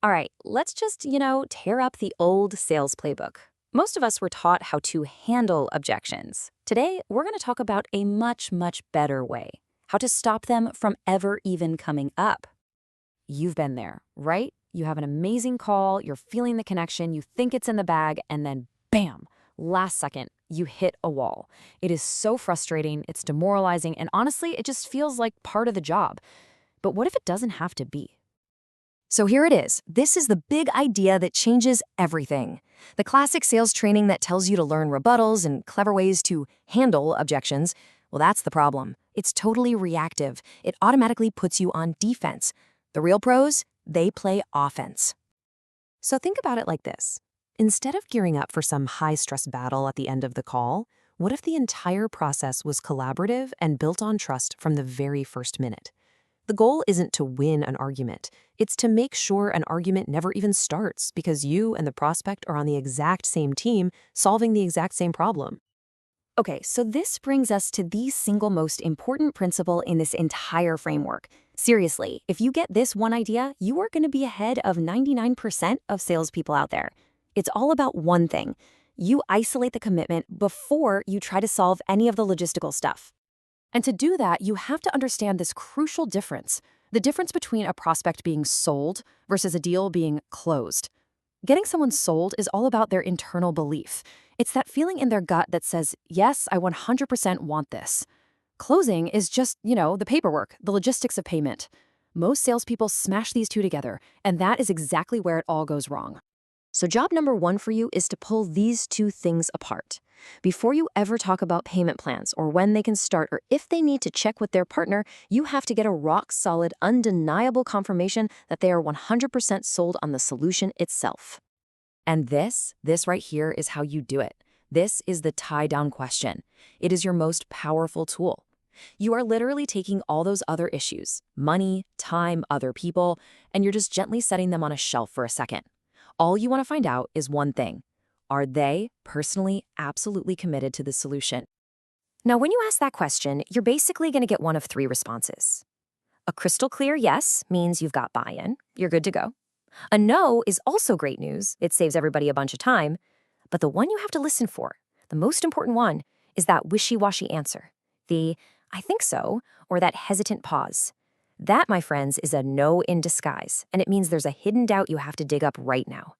All right, let's just, tear up the old sales playbook. Most of us were taught how to handle objections. Today, we're going to talk about a much, much better way, how to stop them from ever even coming up. You've been there, right? You have an amazing call, you're feeling the connection, you think it's in the bag, and then bam, last second, you hit a wall. It is so frustrating, it's demoralizing, and honestly, it just feels like part of the job. But what if it doesn't have to be? So here it is. This is the big idea that changes everything. The classic sales training that tells you to learn rebuttals and clever ways to handle objections. Well, that's the problem. It's totally reactive. It automatically puts you on defense. The real pros, they play offense. So think about it like this. Instead of gearing up for some high-stress battle at the end of the call, what if the entire process was collaborative and built on trust from the very first minute? The goal isn't to win an argument. It's to make sure an argument never even starts because you and the prospect are on the exact same team solving the exact same problem. Okay, so this brings us to the single most important principle in this entire framework. Seriously, if you get this one idea, you are going to be ahead of 99% of salespeople out there. It's all about one thing. You isolate the commitment before you try to solve any of the logistical stuff. And to do that, you have to understand this crucial difference, the difference between a prospect being sold versus a deal being closed. Getting someone sold is all about their internal belief. It's that feeling in their gut that says, yes, I 100% want this. Closing is just, the paperwork, the logistics of payment. Most salespeople smash these two together, and that is exactly where it all goes wrong. So job number one for you is to pull these two things apart. Before you ever talk about payment plans or when they can start or if they need to check with their partner, you have to get a rock-solid, undeniable confirmation that they are 100% sold on the solution itself. And this right here is how you do it. This is the tie-down question. It is your most powerful tool. You are literally taking all those other issues, money, time, other people, and you're just gently setting them on a shelf for a second. All you want to find out is one thing. Are they personally absolutely committed to the solution? Now, when you ask that question, you're basically going to get one of three responses. A crystal clear yes means you've got buy-in. You're good to go. A no is also great news. It saves everybody a bunch of time. But the one you have to listen for, the most important one, is that wishy-washy answer. The I think so, or that hesitant pause. That, my friends, is a no in disguise, and it means there's a hidden doubt you have to dig up right now.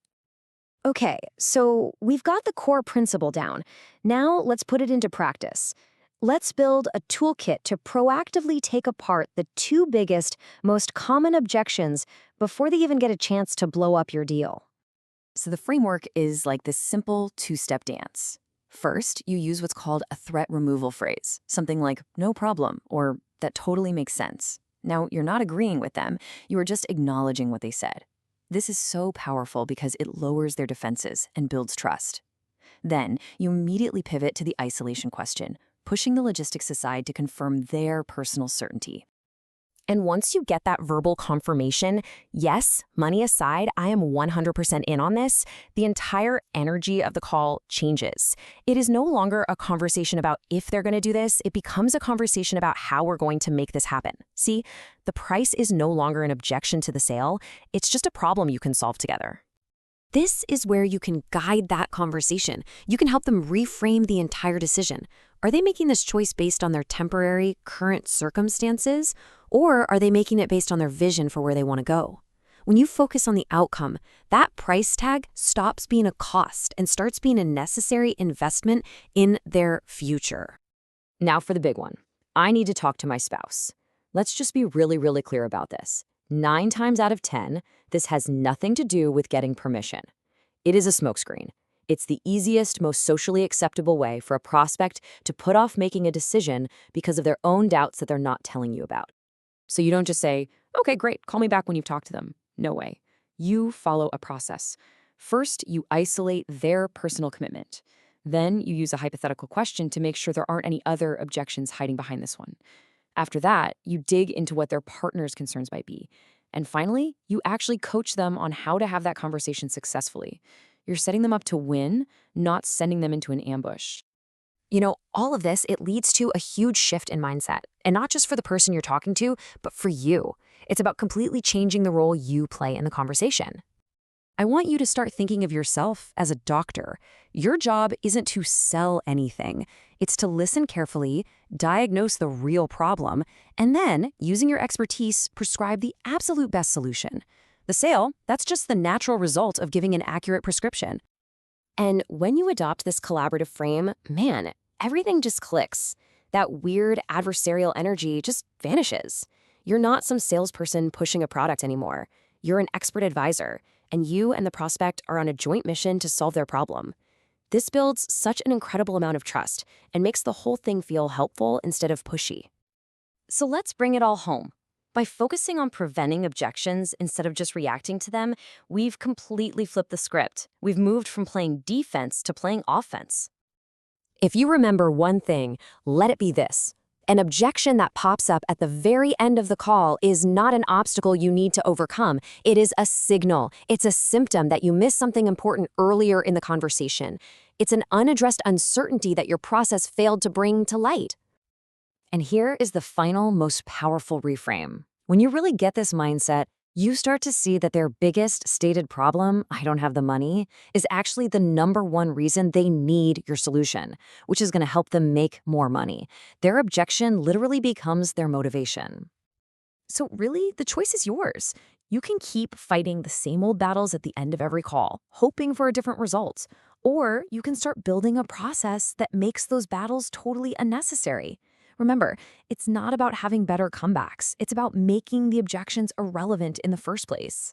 Okay, so we've got the core principle down. Now let's put it into practice. Let's build a toolkit to proactively take apart the two biggest, most common objections before they even get a chance to blow up your deal. So the framework is like this simple two-step dance. First, you use what's called a threat removal phrase, something like no problem or that totally makes sense. Now, you're not agreeing with them, you are just acknowledging what they said. This is so powerful because it lowers their defenses and builds trust. Then, you immediately pivot to the isolation question, pushing the logistics aside to confirm their personal certainty. And once you get that verbal confirmation, yes, money aside, I am 100% in on this, the entire energy of the call changes. It is no longer a conversation about if they're going to do this, it becomes a conversation about how we're going to make this happen. See, the price is no longer an objection to the sale, it's just a problem you can solve together. This is where you can guide that conversation. You can help them reframe the entire decision. Are they making this choice based on their temporary, current circumstances? Or are they making it based on their vision for where they want to go? When you focus on the outcome, that price tag stops being a cost and starts being a necessary investment in their future. Now for the big one. I need to talk to my spouse. Let's just be really, really clear about this. 9 times out of 10, this has nothing to do with getting permission. It is a smokescreen. It's the easiest, most socially acceptable way for a prospect to put off making a decision because of their own doubts that they're not telling you about. So you don't just say, okay, great, call me back when you've talked to them. No way. You follow a process. First, you isolate their personal commitment. Then you use a hypothetical question to make sure there aren't any other objections hiding behind this one. After that, you dig into what their partner's concerns might be. And finally, you actually coach them on how to have that conversation successfully. You're setting them up to win, not sending them into an ambush. All of this, it leads to a huge shift in mindset. And not just for the person you're talking to, but for you. It's about completely changing the role you play in the conversation. I want you to start thinking of yourself as a doctor. Your job isn't to sell anything. It's to listen carefully, diagnose the real problem, and then, using your expertise, prescribe the absolute best solution. The sale, that's just the natural result of giving an accurate prescription. And when you adopt this collaborative frame, man, everything just clicks. That weird adversarial energy just vanishes. You're not some salesperson pushing a product anymore. You're an expert advisor, and you and the prospect are on a joint mission to solve their problem. This builds such an incredible amount of trust and makes the whole thing feel helpful instead of pushy. So let's bring it all home. By focusing on preventing objections instead of just reacting to them, we've completely flipped the script. We've moved from playing defense to playing offense. If you remember one thing, let it be this. An objection that pops up at the very end of the call is not an obstacle you need to overcome. It is a signal. It's a symptom that you missed something important earlier in the conversation. It's an unaddressed uncertainty that your process failed to bring to light. And here is the final, most powerful reframe. When you really get this mindset, you start to see that their biggest stated problem, I don't have the money, is actually the number one reason they need your solution, which is going to help them make more money. Their objection literally becomes their motivation. So really, the choice is yours. You can keep fighting the same old battles at the end of every call, hoping for a different result. Or you can start building a process that makes those battles totally unnecessary. Remember, it's not about having better comebacks. It's about making the objections irrelevant in the first place.